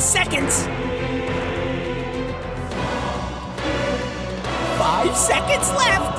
seconds. 5 seconds left.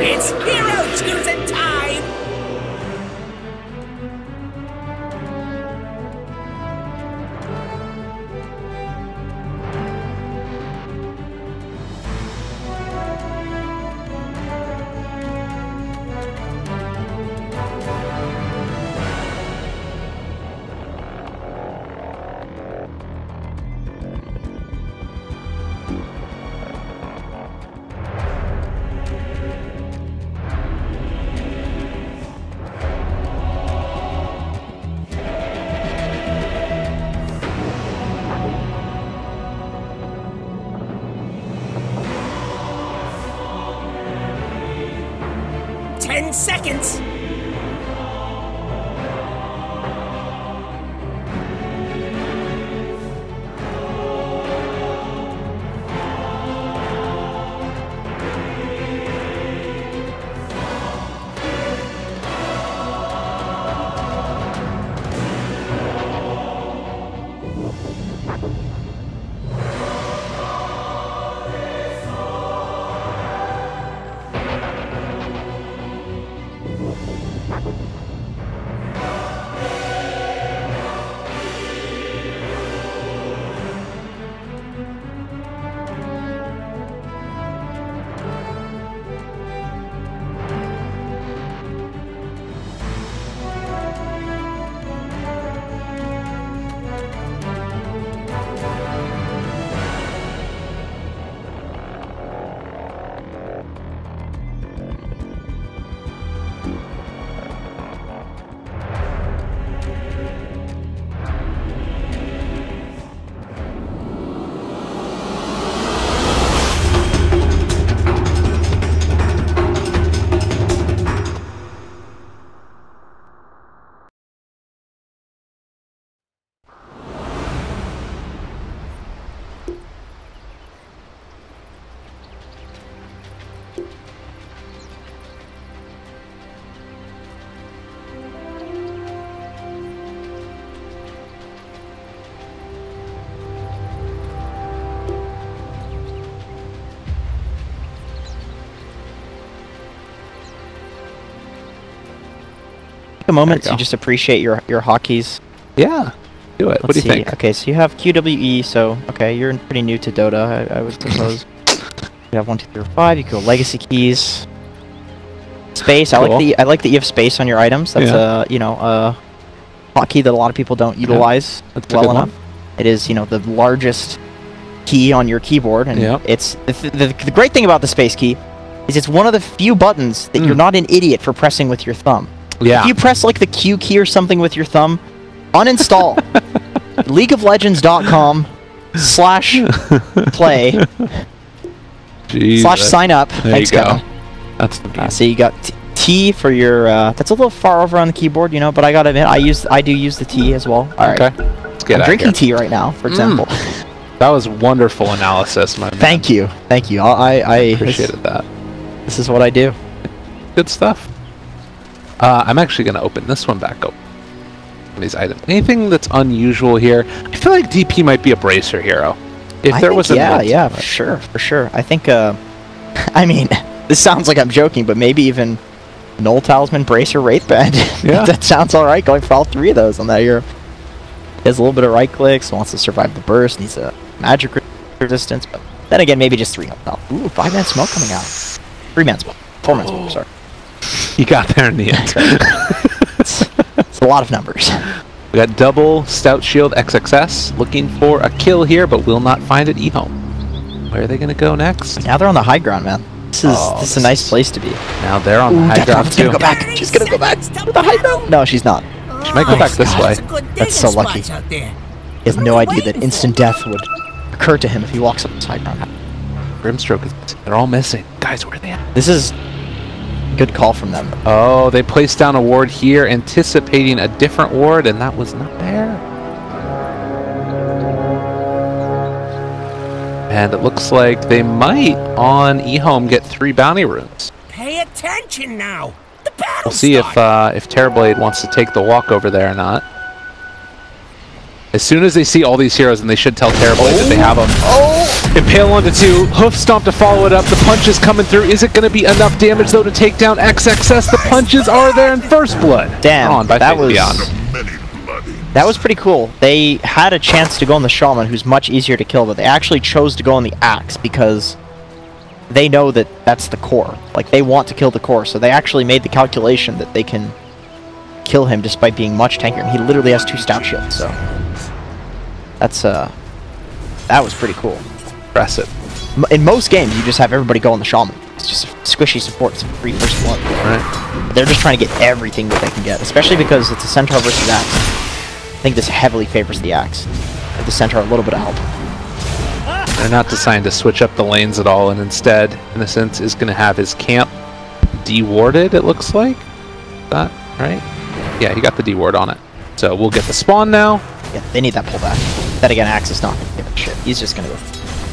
It's hero choosing time! Seconds. A moment to just appreciate your hotkeys. Yeah, do it. What do you think? Okay, so you have QWE, so okay, you're pretty new to Dota, I would suppose. You have 1, 2, 3, 4, 5. You can go legacy keys. Space. Cool. I like that you have space on your items. That's you know, a hotkey that a lot of people don't utilize well enough. It is, you know, the largest key on your keyboard, and it's the great thing about the space key is it's one of the few buttons that you're not an idiot for pressing with your thumb. Yeah. If you press like the Q key or something with your thumb, uninstall. LeagueofLegends.com/play/sign up. There Thanks, you go. Kevin. That's the so you got T for your, that's a little far over on the keyboard, you know, but I gotta admit, I do use the T as well. Alright. Okay. Let's get I'm out drinking here. tea right now, for example. That was wonderful analysis, my man. Thank you. Thank you. I Appreciated that. This is what I do. Good stuff. I'm actually going to open this one back up. These items. Anything that's unusual here? I feel like DP might be a bracer hero. If there was a yeah, for sure. I think, I mean, this sounds like I'm joking, but maybe even Null Talisman, Bracer, Wraithband. Yeah. That sounds alright, going for all three of those on that hero. He has a little bit of right clicks, wants to survive the burst, needs a magic resistance, but then again, maybe just 3 health. Ooh, 5-man smoke coming out. 3-man smoke. 4-man smoke, sorry. You got there in the end. It's a lot of numbers. We got double Stout Shield XXS looking for a kill here, but will not find it EHOME. Where are they going to go next? Now they're on the high ground, man. This is a nice place to be. Now they're on the high ground too. Gonna go back. She's gonna go back to the high ground. No, she's not. She might go back this way. That's so lucky. He has no idea that instant death would occur to him if he walks up this high ground. Grimstroke is... They're all missing. Guys, where are they at? This is good call from them. Oh, they placed down a ward here, anticipating a different ward, and that was not there. And it looks like they might, on EHOME, get 3 bounty runes. Pay attention now. The battle. We'll see if Terrorblade wants to take the walk over there or not. As soon as they see all these heroes, and they should tell Terrorblade that they have them. Oh! Impale onto 2, Hoof Stomp to follow it up. The punch is coming through. Is it going to be enough damage, though, to take down XXS? The punches are there in First Blood. Damn, that was pretty cool. They had a chance to go on the Shaman, who's much easier to kill, but they actually chose to go on the Axe because they know that that's the core. Like, they want to kill the core, so they actually made the calculation that they can kill him despite being much tankier. And he literally has 2 Stout Shields, so that's that was pretty cool. Impressive. In most games, you just have everybody go on the Shaman. It's just a squishy support. It's a free First Blood. Right. They're just trying to get everything that they can get, especially because it's a Centaur versus Axe. I think this heavily favors the Axe. Give the Centaur a little bit of help. They're not designed to switch up the lanes at all, and instead, Innocence is going to have his camp dewarded, it looks like. Is that right? Yeah, he got the deward on it. So we'll get the spawn now. Yeah, they need that pullback. Then again, Axe is not going to give a shit. He's just going to go.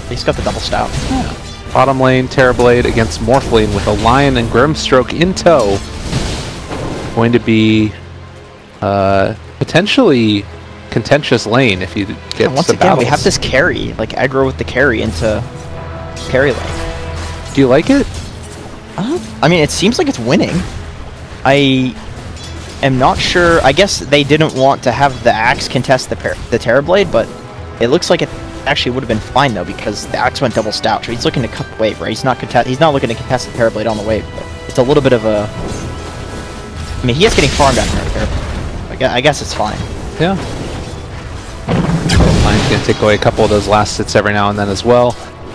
He's got the double Stout. Yeah. Bottom lane, Terrorblade against Morphling with a Lion and Grimstroke in tow. Going to be potentially contentious lane if you get once again, battles. We have this carry, like aggro with the carry into carry lane. Do you like it? I mean, it seems like it's winning. I am not sure. I guess they didn't want to have the Axe contest the Terrorblade, but it looks like it actually would have been fine though because the Axe went double Stout, so he's looking to cut the wave, right? He's not looking to contest the Terrorblade on the wave. But it's a little bit of a. I mean, he is getting farmed out here. I guess it's fine. Yeah. Lion's gonna take away a couple of those last hits every now and then as well.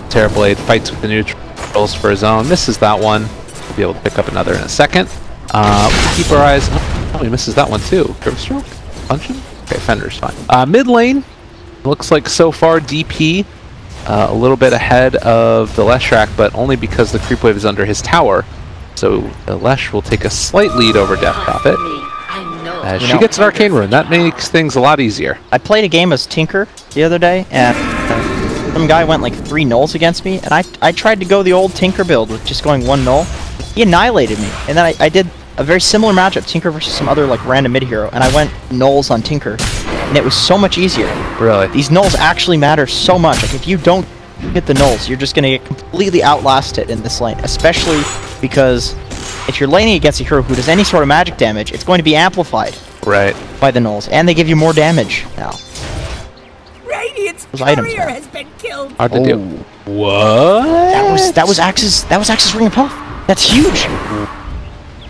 Terrorblade fights with the neutrals for his own, misses that one. We'll be able to pick up another in a second. Keep our eyes. Oh, he misses that one too. Grimstroke? Punch him? Okay, Fender's fine. Mid lane, looks like so far DP a little bit ahead of the Leshrac, but only because the creep wave is under his tower. So Lesh will take a slight lead over Death Prophet. As she gets an Arcane Rune, that makes things a lot easier. I played a game as Tinker the other day, and some guy went like 3 nulls against me, and I tried to go the old Tinker build with just going 1 null. He annihilated me, and then I did a very similar matchup, Tinker versus some other like random mid hero, and I went nulls on Tinker, and it was so much easier. Really? These nulls actually matter so much. Like if you don't hit the nulls, you're just gonna get completely outlasted in this lane, especially because if you're laning against a hero who does any sort of magic damage, it's going to be amplified by the nulls, and they give you more damage now. Radiant's items, courier has been killed. Hard to do. What? That was Axe's Ring of Health. That's huge.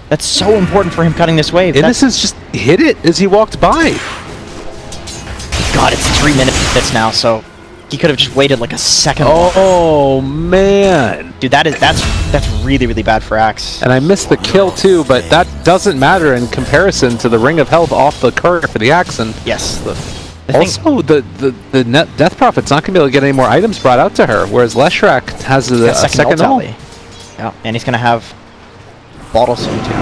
That's so important for him cutting this wave. Innocence just hit it as he walked by. God, it's 3 minutes now, so he could have just waited like a second. Oh man, dude, that's really, really bad for Axe. And I missed the kill too, but that doesn't matter in comparison to the Ring of Health off the courier for the Axe. And yes, also the net Death Prophet's not gonna be able to get any more items brought out to her, whereas Leshrac has a second null. Yeah, and he's gonna have bottle soon too.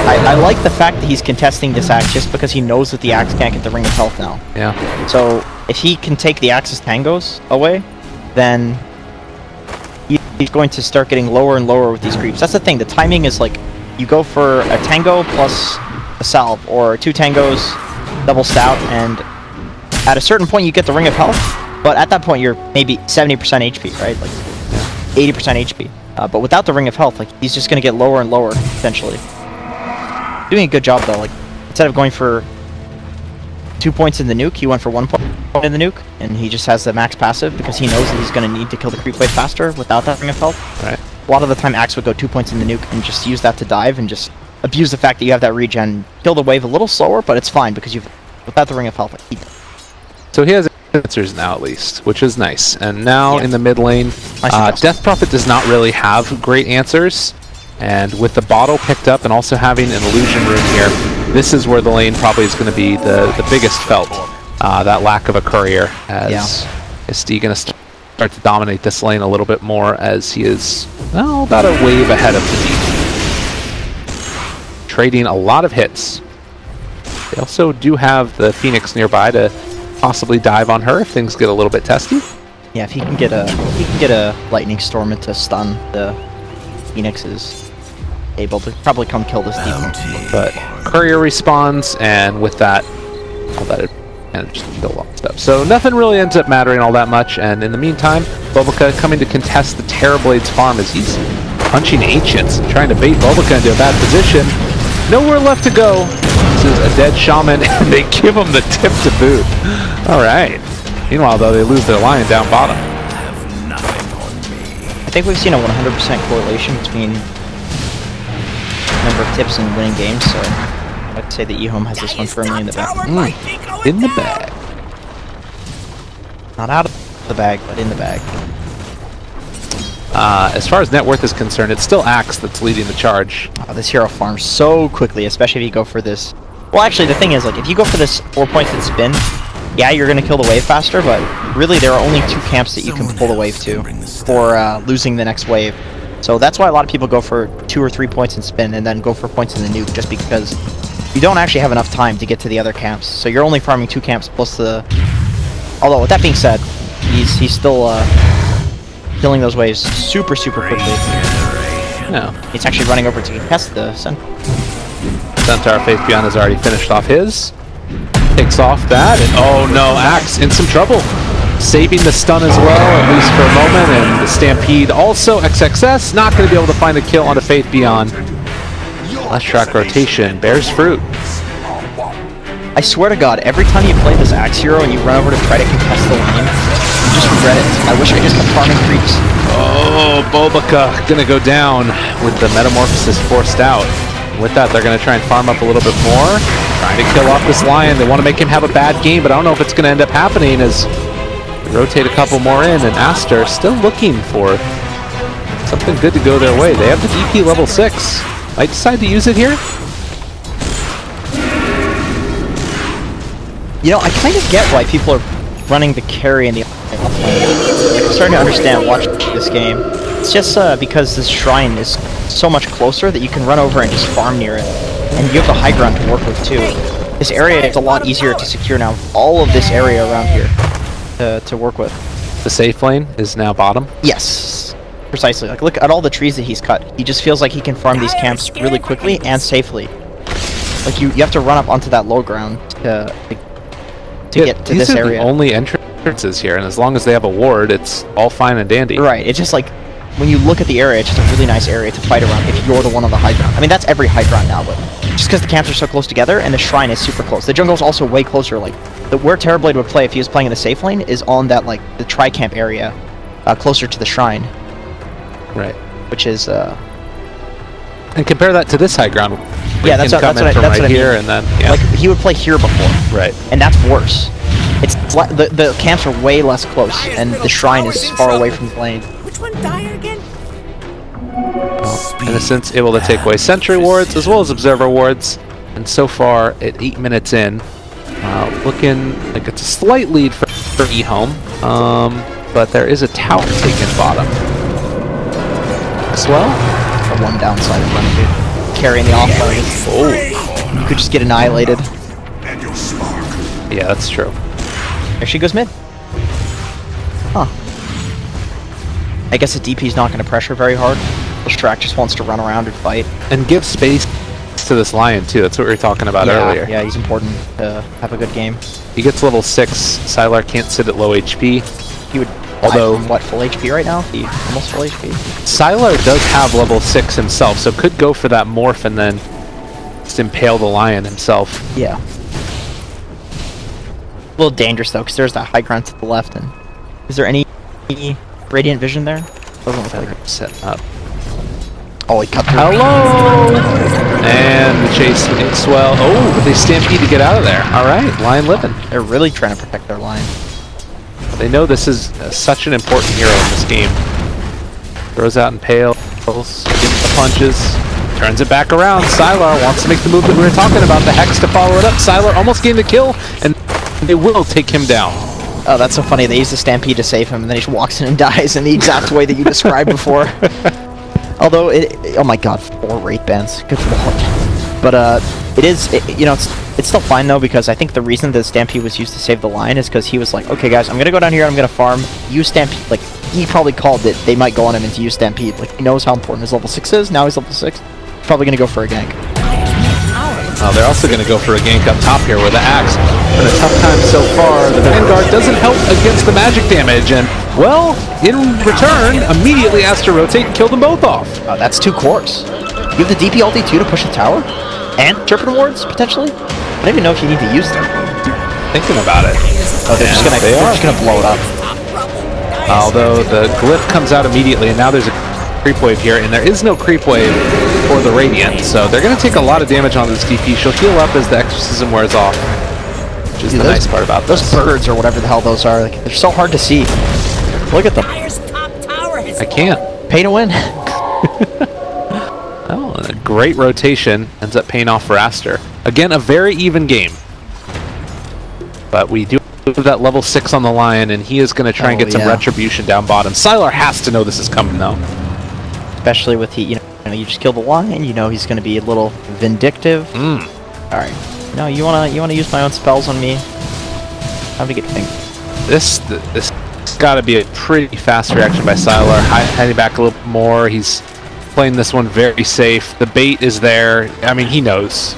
I like the fact that he's contesting this axe just because he knows that the axe can't get the Ring of Health now. Yeah. So if he can take the axe's tangos away, then he's going to start getting lower and lower with these creeps. That's the thing. The timing is like you go for a tango plus a salve, or 2 tangos, double stout, and at a certain point you get the Ring of Health. But at that point you're maybe 70% HP, right? Like 80% HP. But without the Ring of Health, like he's just going to get lower and lower essentially. Doing a good job though. Like instead of going for 2 points in the nuke, he went for 1 point in the nuke, and he just has the max passive because he knows that he's going to need to kill the creep wave faster without that Ring of Health. Right. A lot of the time, Axe would go 2 points in the nuke and just use that to dive and just abuse the fact that you have that regen. Kill the wave a little slower, but it's fine because you've without the Ring of Health. Like, so he has answers now at least, which is nice. And now in the mid lane, nice Death Prophet does not really have great answers. And with the bottle picked up and also having an illusion rune here, this is where the lane probably is going to be the biggest felt. That lack of a courier, as is Steve going to start to dominate this lane a little bit more, as he is, well, about a wave ahead of the deep. Trading a lot of hits. They also do have the Phoenix nearby to possibly dive on her if things get a little bit testy. Yeah, if he can get a Lightning Storm into stun, the Phoenix is able to probably come kill this deep. But courier respawns, and with that, all that advantage to kill a lot of stuff. So nothing really ends up mattering all that much, and in the meantime, Bulbaka coming to contest the Terrorblade's farm as he's punching Ancients, trying to bait Bulbaka into a bad position. Nowhere left to go. This is a dead Shaman, and they give him the tip to boot. Alright. Meanwhile, though, they lose their Lion down bottom. I think we've seen a 100% correlation between number of tips and winning games, so I'd say that EHOME has this one firmly in the bag. In the bag. Not out of the bag, but in the bag. As far as net worth is concerned, it's still Axe that's leading the charge. This hero farms so quickly, especially if you go for this. Well, actually, the thing is, like, if you go for this 4 points and spin, yeah, you're going to kill the wave faster, but really there are only 2 camps that you can pull the wave to for losing the next wave. So that's why a lot of people go for 2 or 3 points and spin, and then go for points in the nuke, just because you don't actually have enough time to get to the other camps. So you're only farming 2 camps plus the... Although, with that being said, he's still killing those waves super quickly. No. He's actually running over to contest the Centaur. Centaur Faith Beyond has already finished off his. Takes off that, and oh no, Axe in some trouble. Saving the stun as well, at least for a moment, and the Stampede also XXS, not going to be able to find a kill onto Faith Beyond. Last track rotation bears fruit. I swear to God, every time you play this Axe hero and you run over to try to contest the lane, you just regret it. I wish I just kept farming creeps. Oh, Bulbaka going to go down with the Metamorphosis forced out. With that, they're going to try and farm up a little bit more. Trying to kill off this Lion. They want to make him have a bad game, but I don't know if it's going to end up happening as they rotate a couple more in, and Aster still looking for something good to go their way. They have the DP level 6. Might decide to use it here. You know, I kind of get why people are running the carry in the offlane. Like, I'm starting to understand watching this game. It's just because this shrine is so much closer that you can run over and just farm near it. And you have the high ground to work with too. This area is a lot easier to secure now. All of this area around here to work with. The safe lane is now bottom? Yes. Precisely. Like, look at all the trees that he's cut. He just feels like he can farm these camps really quickly and safely. Like, you have to run up onto that low ground to get to this area. These are the only entrances here, and as long as they have a ward, it's all fine and dandy. Right, it's just like, when you look at the area, it's just a really nice area to fight around if you're the one on the high ground. I mean, that's every high ground now, but just because the camps are so close together, and the shrine is super close. The jungle's also way closer, like, where Terrorblade would play if he was playing in the safe lane is on that, like, the tri-camp area, closer to the shrine. Right. Which is, And compare that to this high ground. Yeah, that's what I mean. And then, yeah. Like, he would play here before. Right. And that's worse. It's the camps are way less close, and the shrine is far away from the lane. Which one dire again? Well, Innocent's able to take away sentry wards as well as observer wards, and so far at 8 minutes in, looking like it's a slight lead for EHOME, but there is a tower taken bottom. Maxwell. The one downside of Renegade. Carrying the offlane is you could just get annihilated. Yeah, that's true. There she goes mid. Huh. I guess the DP's not going to pressure very hard. The Strack just wants to run around and fight. And give space to this Lion, too. That's what we were talking about earlier. Yeah, he's important to have a good game. He gets level 6. Sylar can't sit at low HP. He would, although, what, full HP right now? He almost full HP? Sylar does have level 6 himself, so could go for that morph and then just impale the Lion himself. Yeah. A little dangerous, though, because there's that high ground to the left. And is there any Radiant Vision there? Doesn't look like it. Set up. Oh, he cut through. Hello! And the chase takes well. Oh, but they stampede to get out of there. All right, Lion living. They're really trying to protect their line. They know this is such an important hero in this game. Throws out Impale, gives the punches, turns it back around. Sylar wants to make the move that we were talking about, the Hex to follow it up. Sylar almost gained the kill, and they will take him down. Oh, that's so funny. They use the Stampede to save him, and then he just walks in and dies in the exact way that you described before. Although, oh my god, 4 rate bans. Good lord. But, you know, it's still fine, though, because I think the reason the Stampede was used to save the line is because he was like, okay, guys, I'm going to go down here, I'm going to farm, use Stampede. Like, he probably called that they might go on him and to use Stampede. Like, he knows how important his level 6 is, now he's level 6. He's probably going to go for a gank. Oh, they're also going to go for a gank up top here with the Axe. Been a tough time so far. The Vanguard doesn't help against the magic damage, and, well, in return, immediately Aster rotate and kill them both off. Oh, that's 2 cores. You have the DP ulti too to push the tower? And Turpin wards, potentially? I don't even know if you need to use them. Thinking about it. Oh, they're just gonna blow it up. Although the glyph comes out immediately, and now there's a creep wave here, and there is no creep wave for the Radiant, so they're going to take a lot of damage on this DP. She'll heal up as the Exorcism wears off, which is the nice part about those birds, or whatever the hell those are, like, they're so hard to see. Look at them. I can't. Pay to win. Oh, and a great rotation ends up paying off for Aster. Again, a very even game. But we do have that level 6 on the Lion, and he is going to try and get some retribution down bottom. Sylar has to know this is coming, though. Especially with you just kill the Lion, you know he's going to be a little vindictive. Alright. No, you wanna use my own spells on me? Time to get pinged. This got to be a pretty fast reaction by Sylar. Heading back a little more. He's playing this one very safe. The bait is there. I mean, he knows.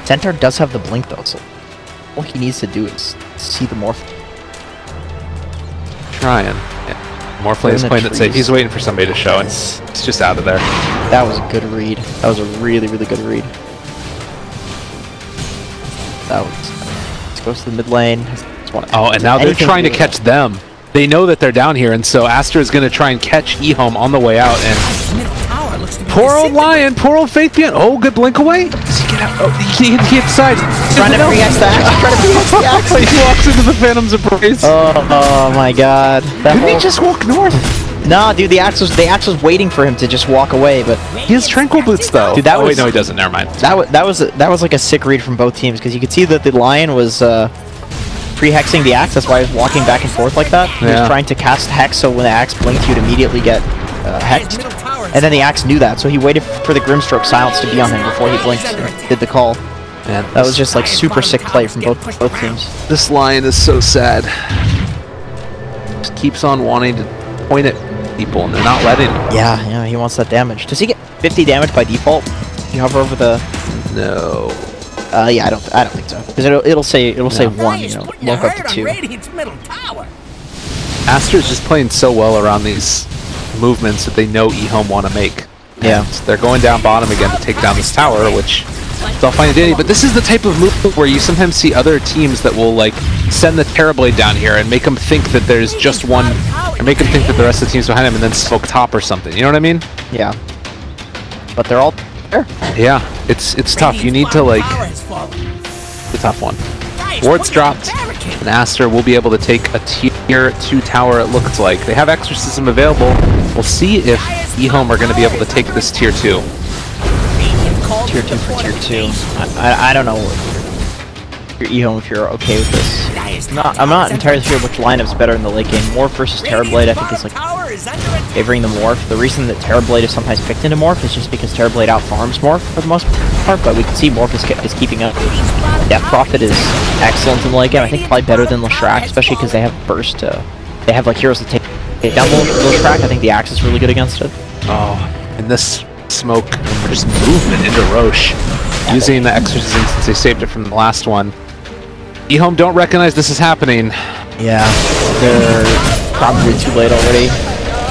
Centaur does have the blink, though, so all he needs to do is see the morph. Trying. Yeah. Morphlane is playing it safe. He's waiting for somebody to show, and it's just out of there. That was a good read. That was a really, really good read. That was... Let's go to the mid lane. Oh, and now they're trying to catch them. They know that they're down here, and so Aster is going to try and catch EHOME on the way out, and... Poor old Lion, poor old Faith Beyond. Oh, good blink away. Does he get out? Oh, he hit the side. Trying to pre-X the axe. Trying to pre-X the axe. He walks into the Phantom's Embrace. Oh my god. Didn't he just walk north? Nah, dude, the axe was waiting for him to just walk away, but he has tranquil boots though. Dude, wait, no, he doesn't. Never mind. That was like a sick read from both teams, because you could see that the Lion was pre-hexing the axe. That's why he was walking back and forth like that. He was trying to cast hex, so when the axe blinked, you'd immediately get hexed. And then the axe knew that, so he waited for the Grimstroke silence to be on him before he blinked and did the call. Man, that was just like super sick play from both teams. This Lion is so sad. Just keeps on wanting to point at people, and they're not letting him. Yeah, he wants that damage. Does he get 50 damage by default? You hover over the... No. Yeah, I don't think so. Because it'll say 1, look up to 2. Aster's just playing so well around these movements that they know EHOME want to make. Yeah. And they're going down bottom again to take down this tower, which they'll find a dandy. But this is the type of move where you sometimes see other teams that will like send the Terrorblade down here and make them think that there's just one, or make them think that the rest of the team's behind him, and then smoke top or something. You know what I mean? Yeah. But they're all there. Yeah, it's tough. You need to like... It's a tough one. Ward's dropped, and Aster will be able to take a tier 2 tower, it looks like. They have Exorcism available. We'll see if EHOME are going to be able to take this tier 2. Tier 2 for tier 2. I don't know your EHOME if you're okay with this. I'm not entirely sure which lineup's better in the late game. Morph versus Terrorblade I think is like is under attack. favoring the Morph. The reason that Terrorblade is sometimes picked into Morph is just because Terrorblade out-farms Morph for the most part, but we can see Morph is keeping up. Yeah, Prophet is excellent in the late game. I think probably better than Leshrac, especially because they have burst. They have like heroes to take down Leshrac. I think the Axe is really good against it. Oh, and this smoke, just movement into Roche, using the Exorcism since they saved it from the last one. EHOME don't recognize this is happening. Yeah, they're probably too late already.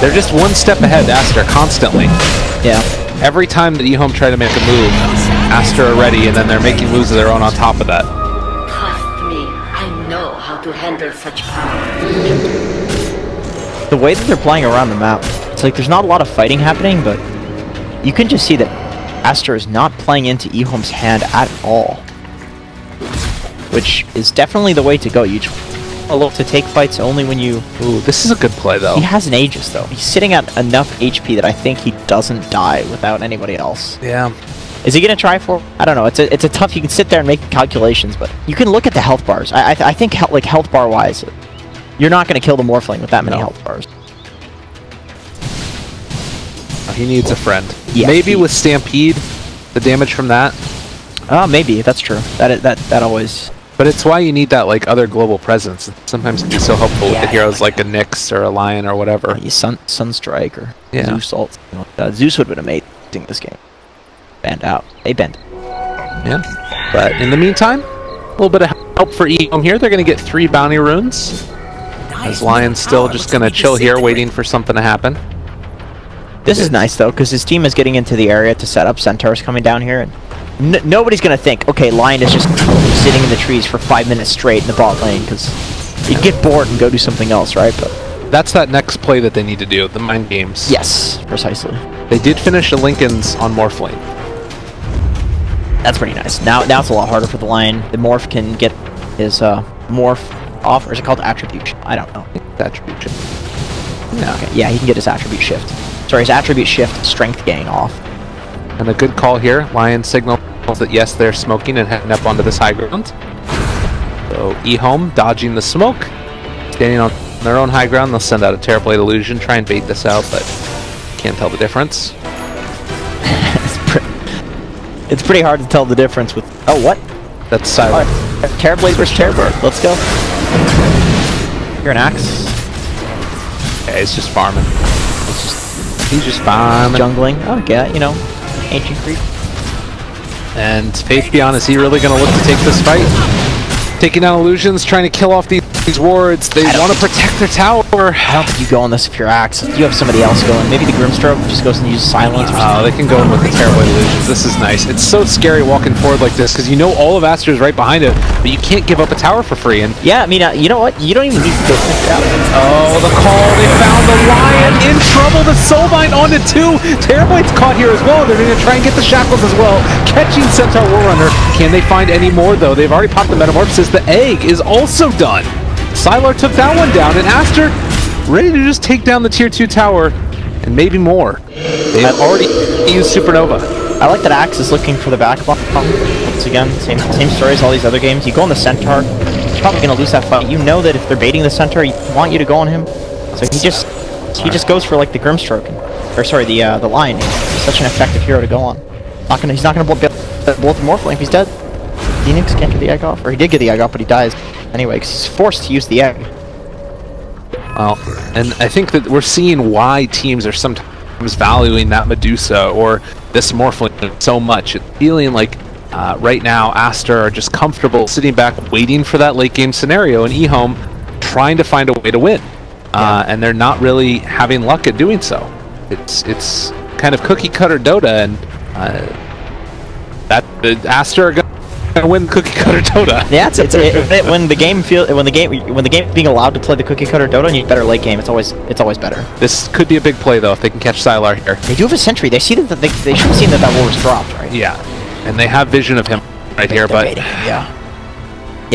They're just one step ahead, Aster, constantly. Yeah. Every time that EHOME try to make a move, Aster are ready, and then they're making moves of their own on top of that. Trust me, I know how to handle such power. The way that they're playing around the map, it's like there's not a lot of fighting happening, but you can just see that Aster is not playing into EHOME's hand at all. Which is definitely the way to go. You look to take fights only when you... Ooh, this is a good play, though. He has an Aegis, though. He's sitting at enough HP that I think he doesn't die without anybody else. Yeah. Is he going to try for... I don't know. It's a tough... You can sit there and make calculations, but you can look at the health bars. I think, like, health bar-wise, you're not going to kill the Morphling with that many health bars. He needs a friend. Yeah, maybe with Stampede, the damage from that. Maybe. That's true. That always... But it's why you need that like other global presence. Sometimes it can be so helpful with the heroes like a Nyx or a Lion or whatever. Sunstrike or Zeus ult. Zeus would have been amazing this game. Banned out. They banned. Yeah. But in the meantime, a little bit of help for EHOME here. They're going to get 3 bounty runes. As Lion's still just going to chill here, waiting for something to happen. This is nice though, because his team is getting into the area to set up. Centaurs coming down here, and nobody's gonna think, okay, Lion is just sitting in the trees for 5 minutes straight in the bot lane, because you get bored and go do something else, right? But that's that next play that they need to do, the mind games. Yes, precisely. They did finish the Lincolns on Morphlane. That's pretty nice. Now it's a lot harder for the Lion. The Morph can get his Morph off, or is it called Attribution? I don't know. Attribution. Yeah. Okay. Yeah, he can get his Attribute Shift. Sorry, his Attribute Shift Strength Gang off. And a good call here. Lion signals that yes, they're smoking and heading up onto this high ground. So EHOME dodging the smoke, standing on their own high ground. They'll send out a Terrorblade Illusion, try and bait this out, but can't tell the difference. It's pretty hard to tell the difference with... Oh, what? That's silent. Right. Terrorblade versus Terrorblade. Let's go. You're an Axe. Yeah, he's just farming. He's just farming. Jungling. Oh, yeah, you know, ancient creep. And Faith Beyond, is he really going to look to take this fight? Taking down illusions, trying to kill off these wards. They want to protect their tower. I don't think you go on this if you're Axe. You have somebody else going. Maybe the Grimstroke just goes and uses silence. Oh, they can go in with the Terrorblade Illusions. This is nice. It's so scary walking forward like this because you know all of Aster is right behind it, but you can't give up a tower for free. And yeah, I mean, you know what? You don't even need to go pick it out. Oh, the call. They found the Lion in trouble. The Soulbind onto 2. Terrorblade's caught here as well. They're going to try and get the Shackles as well. Catching Centaur Warrunner. Can they find any more, though? They've already popped the Metamorphosis. The egg is also done. Sylar took that one down, and Aster ready to just take down the tier 2 tower, and maybe more. They've already used Supernova. I like that Axe is looking for the backbone. Once again, same story as all these other games. You go on the Centaur, he's probably going to lose that fight. You know that if they're baiting the Centaur, you want you to go on him. So he just goes for like the Grimstroke, or sorry, the Lion. He's such an effective hero to go on. He's not going to blow the Morphling if he's dead. Phoenix can't get the egg off, or he did get the egg off, but he dies anyway because he's forced to use the egg. Well, and I think that we're seeing why teams are sometimes valuing that Medusa or this Morphling so much. It's feeling like right now Aster are just comfortable sitting back waiting for that late game scenario, and EHOME trying to find a way to win. And they're not really having luck at doing so. It's kind of cookie cutter Dota, and Aster are going to win cookie cutter Dota. Yeah, when the game being allowed to play the cookie cutter Dota, and you better late game. It's always better. This could be a big play though if they can catch Sylar here. They do have a sentry. They see that they should have seen that war was dropped, right? Yeah, and they have vision of him right here, but yeah,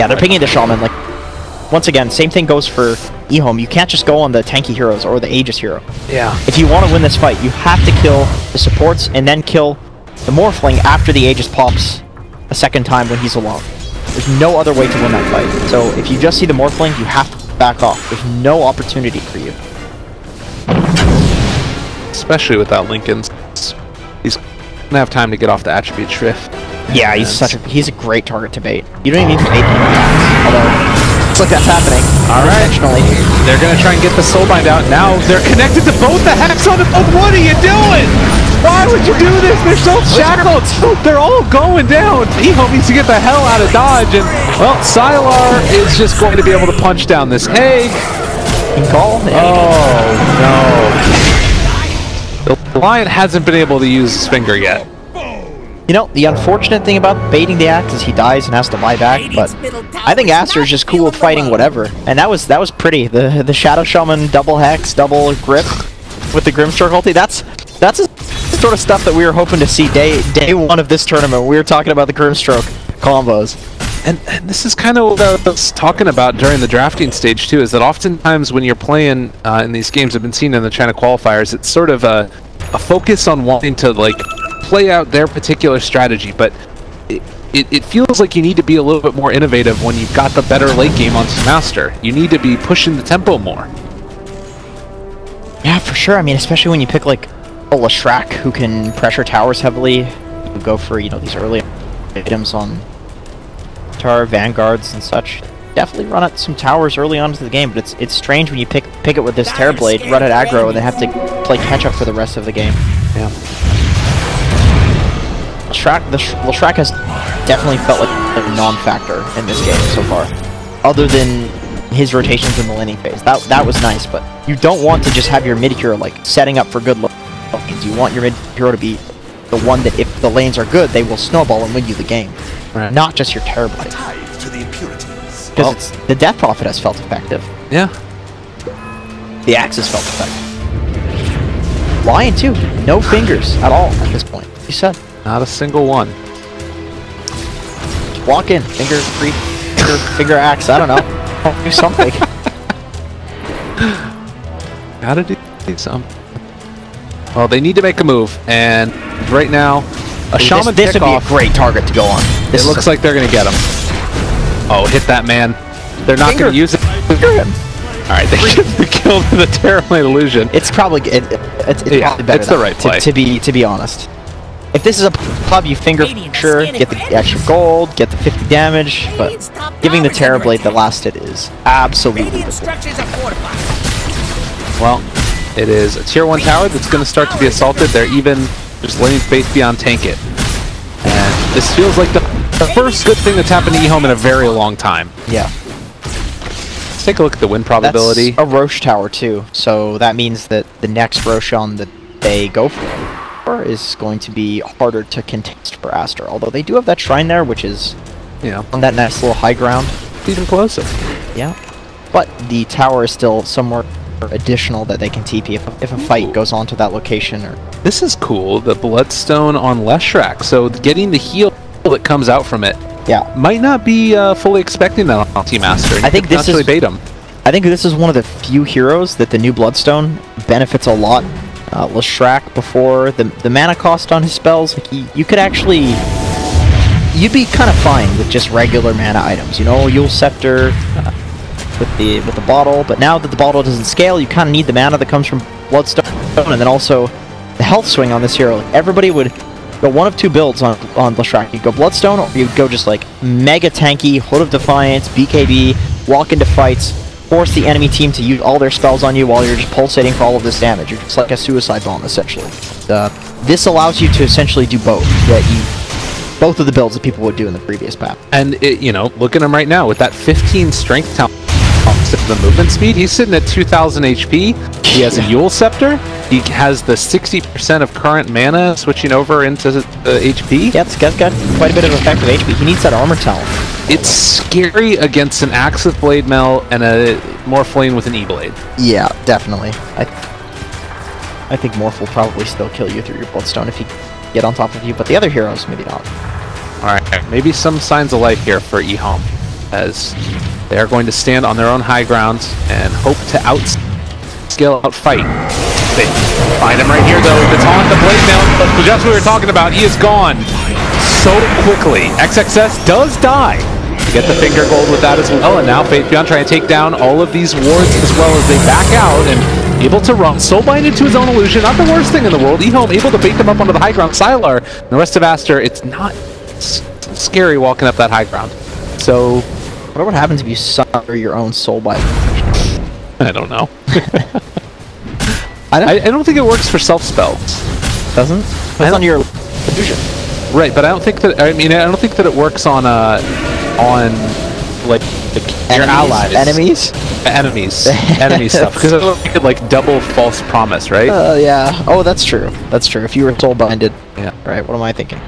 they're picking the Shaman. Like once again, same thing goes for EHOME. You can't just go on the tanky heroes or the Aegis hero. Yeah. If you want to win this fight, you have to kill the supports and then kill the Morphling after the Aegis pops a second time when he's alone. There's no other way to win that fight. So if you just see the Morphling, you have to back off. There's no opportunity for you. Especially without Lincoln's. He's gonna have time to get off the attribute shrift. Yeah, he's a great target to bait. You don't even need to bait him, although looks like that's happening. All right, Intentionally. they're gonna try and get the soulbind out. Now they're connected to both the hex on the. Oh, what are you doing? Why would you do this? They're so shackled. They're all going down. EHOME needs to get the hell out of dodge, and well, Sylar is just going to be able to punch down this egg. Call. Oh no! The Lion hasn't been able to use his finger yet. You know, the unfortunate thing about baiting the axe is he dies and has to buy back, but I think Aster is just cool with fighting whatever. And that was pretty. The Shadow Shaman double hex, double grip with the Grimstroke ulti, that's the sort of stuff that we were hoping to see day one of this tournament. We were talking about the Grimstroke combos. And this is kind of what I was talking about during the drafting stage too, is that oftentimes when you're playing in these games, I've been seeing in the China qualifiers, it's sort of a focus on wanting to like play out their particular strategy, but it feels like you need to be a little bit more innovative when you've got the better late game on Team Aster. You need to be pushing the tempo more. Yeah, for sure. I mean, especially when you pick like a Leshrac who can pressure towers heavily. You go for, you know, these early items on Tar, Vanguards and such. Definitely run at some towers early on into the game, but it's strange when you pick it with this Terrorblade, run at aggro, and then have to play catch up for the rest of the game. Yeah. Leshrac has definitely felt like a non-factor in this game so far, other than his rotations in the laning phase. That was nice, but you don't want to just have your mid hero like setting up for good lanes. You want your mid hero to be the one that, if the lanes are good, they will snowball and win you the game, right. Not just your Terrorblade. Because the Death Prophet has felt effective. Yeah. The Axe has felt effective. Lion too, no fingers at all at this point. You said. Not a single one. Just walk in, finger axe, I don't know. Do something. Gotta do something. Well, they need to make a move, and right now, Shaman this would be a great target to go on. It looks like they're gonna get him. Oh, hit that man. They're not gonna use it. Alright, they should have killed the Terrorblade Illusion. It's probably it's probably better. It's the right play. To be honest. If this is a pub, you finger sure, get the extra gold, get the 50 damage, but giving the Terrorblade the last hit is absolutely cool. Well, it is a tier 1 tower that's going to start to be assaulted. They're even just letting Faith Beyond tank it. And this feels like the first good thing that's happened to EHOME in a very long time. Yeah. Let's take a look at the win probability. That's a Roche tower too, so that means that the next Roshan that they go for is going to be harder to contest for Aster, although they do have that shrine there, which is, you know, on that nice little high ground. Even closer. Yeah. But the tower is still somewhere additional that they can TP if a fight goes on to that location. Or this is cool, the Bloodstone on Leshrac, so getting the heal that comes out from it, yeah, might not be fully expecting that on Team Aster. I think this is bait him. I think this is one of the few heroes that the new Bloodstone benefits a lot. Leshrac, before the mana cost on his spells, like you could actually, you'd be kind of fine with just regular mana items. You know, Yule Scepter with the bottle, but now that the bottle doesn't scale, you kind of need the mana that comes from Bloodstone, and then also the health swing on this hero. Like, everybody would go one of two builds on Leshrac. You'd go Bloodstone, or you'd go just like mega tanky, Hood of Defiance, BKB, walk into fights, force the enemy team to use all their spells on you while you're just pulsating for all of this damage. You're just like a suicide bomb, essentially. This allows you to essentially do both. Both of the builds that people would do in the previous path. And, you know, look at him right now with that 15 strength talent. The movement speed, he's sitting at 2,000 HP. He has a Yule Scepter. He has the 60% of current mana switching over into HP. Yeah, it's got quite a bit of effective HP. He needs that armor talent. It's scary against an Axe with Blade Mail and a Morphling with an E-Blade. Yeah, definitely. I think Morph will probably still kill you through your Bloodstone if he get on top of you, but the other heroes, maybe not. Alright, maybe some signs of life here for EHOME, as they are going to stand on their own high ground and hope to outfight. They find him right here, though. It's on the Blade Mail, but just what we were talking about, he is gone so quickly. XXS does die. To get the finger gold with that as well, and now Faith Beyond trying to take down all of these wards as well as they back out, and able to run. Soulbind into his own illusion, not the worst thing in the world. EHOME able to bait them up onto the high ground. Sylar and the rest of Aster, it's not scary walking up that high ground. So, I wonder what happens if you sunder your own Soulbind. I don't know. I don't think it works for self spells. Doesn't? It's on your illusion. Right, but I don't think that. I mean, I don't think that it works on like your allies, enemies enemy stuff. Because I don't think it like double false promise, right? Yeah. Oh, that's true. That's true. If you were soul binded. Yeah. Right. What am I thinking?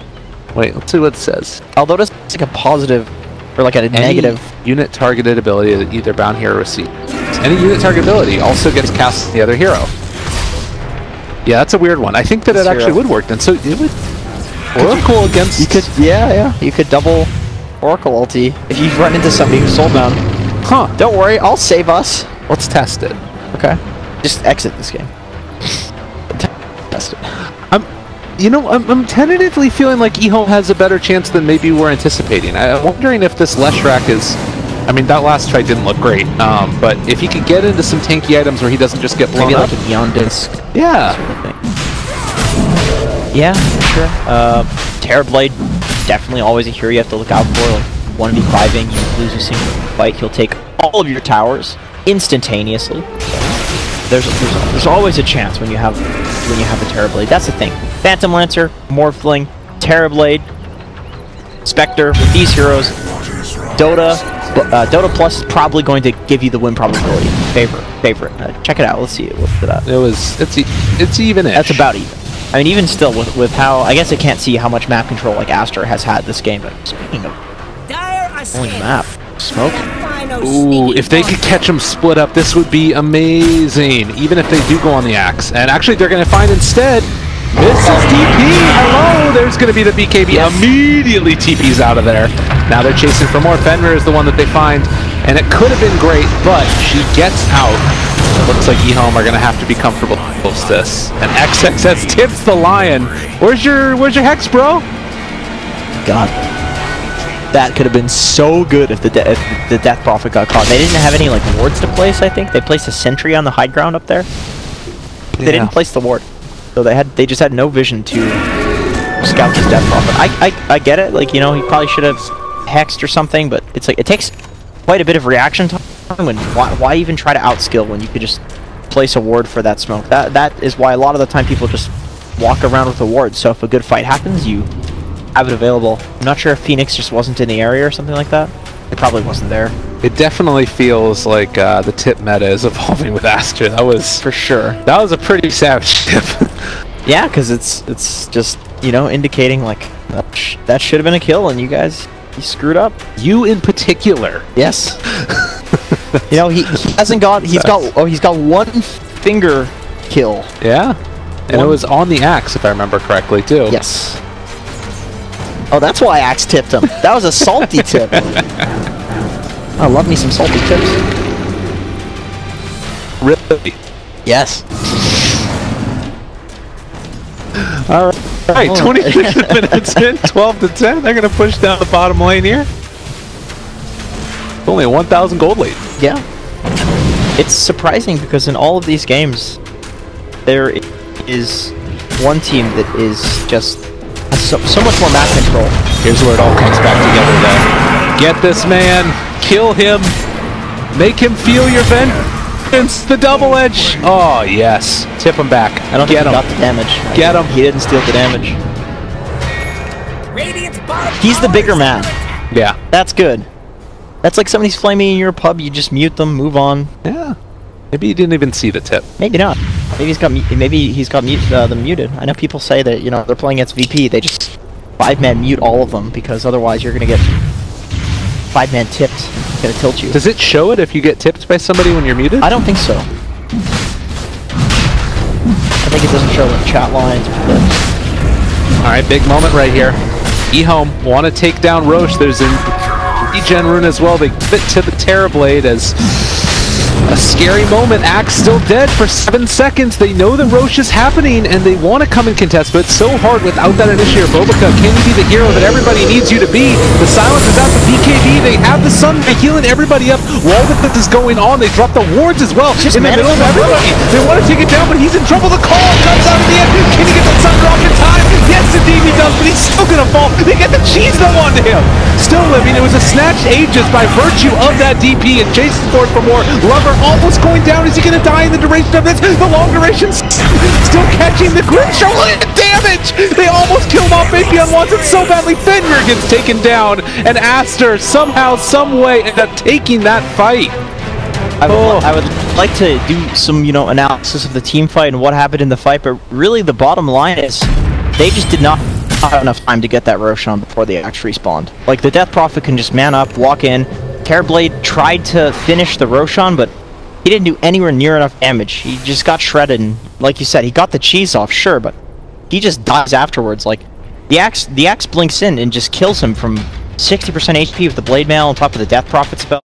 Wait, let's see what it says. Although it's like a positive or like a negative unit targeted ability that either bound hero receives. Any unit target ability also gets cast on the other hero. Yeah, that's a weird one. I think that it actually would work then. So it would Oracle against. You could, yeah. You could double Oracle ulti if you run into somebody who's soulbound. Huh? Don't worry, I'll save us. Let's test it. Okay. Just exit this game. Test it. I'm tentatively feeling like EHOME has a better chance than maybe we're anticipating. I'm wondering if this Leshrac is. I mean, that last try didn't look great, but if he could get into some tanky items where he doesn't just get blown maybe up. Like a Neon Disc. Yeah. Sort of thing. Yeah, sure. Terrorblade, definitely always a hero you have to look out for. Like 1v5ing, you lose a single fight, he'll take all of your towers instantaneously. There's always a chance when you have a Terrorblade. That's the thing. Phantom Lancer, Morphling, Terrorblade, Spectre. With these heroes, DOTA Plus is probably going to give you the win probability. Favorite. Check it out. Let's see. What's that? It's even-ish. That's about even. I mean, even still, with how I guess I can't see how much map control like Aster has had this game. But speaking of only map, smoke. Ooh, if they could catch them split up, this would be amazing. Even if they do go on the axe, and actually they're going to find instead. This is DP. Hello, there's going to be the BKB. Yes. Immediately TP's out of there. Now they're chasing for more. Fenrir is the one that they find, and it could have been great, but she gets out. It looks like EHOME are going to have to be comfortable with this. And XXS tips the lion. Where's your hex, bro? God, that could have been so good if the Death Prophet got caught. They didn't have any like wards to place. I think they placed a sentry on the high ground up there. They didn't place the ward, so they just had no vision to scout this Death Prophet. I get it. Like, you know, he probably should have hexed or something, but it's like it takes quite a bit of reaction time. And why even try to outskill when you could just place a ward for that smoke? That is why a lot of the time people just walk around with a ward. So if a good fight happens, you have it available. I'm not sure if Phoenix just wasn't in the area or something like that. It probably wasn't there. It definitely feels like the tip meta is evolving with Aster. That was for sure. That was a pretty savage tip. Yeah, because it's just, you know, indicating like that should have been a kill, and you screwed up. You in particular. Yes. You know, he's got one finger kill. Yeah. And it was on the axe, if I remember correctly, too. Yes. Oh, that's why Axe tipped him. That was a salty tip. I love me some salty tips. Really? Yes. All right, 26 minutes in, 12 to 10. They're going to push down the bottom lane here. Only a 1,000 gold lead. Yeah. It's surprising because in all of these games, there is one team that is just so much more map control. Here's where it all comes back together then. Get this man, kill him, make him feel your vengeance, the double edge. Oh, yes. Tip him back. I don't think he got the damage. Get him. He didn't steal the damage. He's the bigger man. Yeah. That's good. That's like somebody's flaming in your pub, you just mute them, move on. Yeah. Maybe he didn't even see the tip. Maybe not. Maybe he's got them muted. I know people say that, you know, they're playing against VP, they just 5-man mute all of them because otherwise you're gonna get 5-man tipped. It's gonna tilt you. Does it show it if you get tipped by somebody when you're muted? I don't think so. I think it doesn't show in chat lines or tips. Alright, big moment right here. EHOME want to take down Roche. There's an regen rune as well. They give it to the Terrorblade as a scary moment. Axe still dead for 7 seconds. They know that Roche is happening and they want to come and contest, but it's so hard without that initiator. Bobica, can you be the hero that everybody needs you to be? The silence is out. The BKB They have the sun healing everybody up while this is going on. They drop the wards as well in the middle of everybody. They want to take it down, but he's in trouble. The call comes out at the end. Can he get the sun drop in time? Yes, indeed he does, but he's still gonna fall. They get the cheese though onto him. Still living. It was a snatched Aegis by virtue of that DP and chases forward for more. Lover almost going down. Is he gonna die in the duration of this? The long duration still catching the grip. Damage! They almost killed off AP Unwanted so badly. Fenrir gets taken down, and Aster somehow, some way ended up taking that fight. I would like to do some, you know, analysis of the team fight and what happened in the fight, but really the bottom line is they just did not have enough time to get that Roshan before they actually respawned. Like, the Death Prophet can just man up, walk in. Terrorblade tried to finish the Roshan, but he didn't do anywhere near enough damage. He just got shredded, and like you said, he got the cheese off, sure, but he just dies afterwards. Like, the axe blinks in and just kills him from 60% HP with the Blade Mail on top of the Death Prophet spell.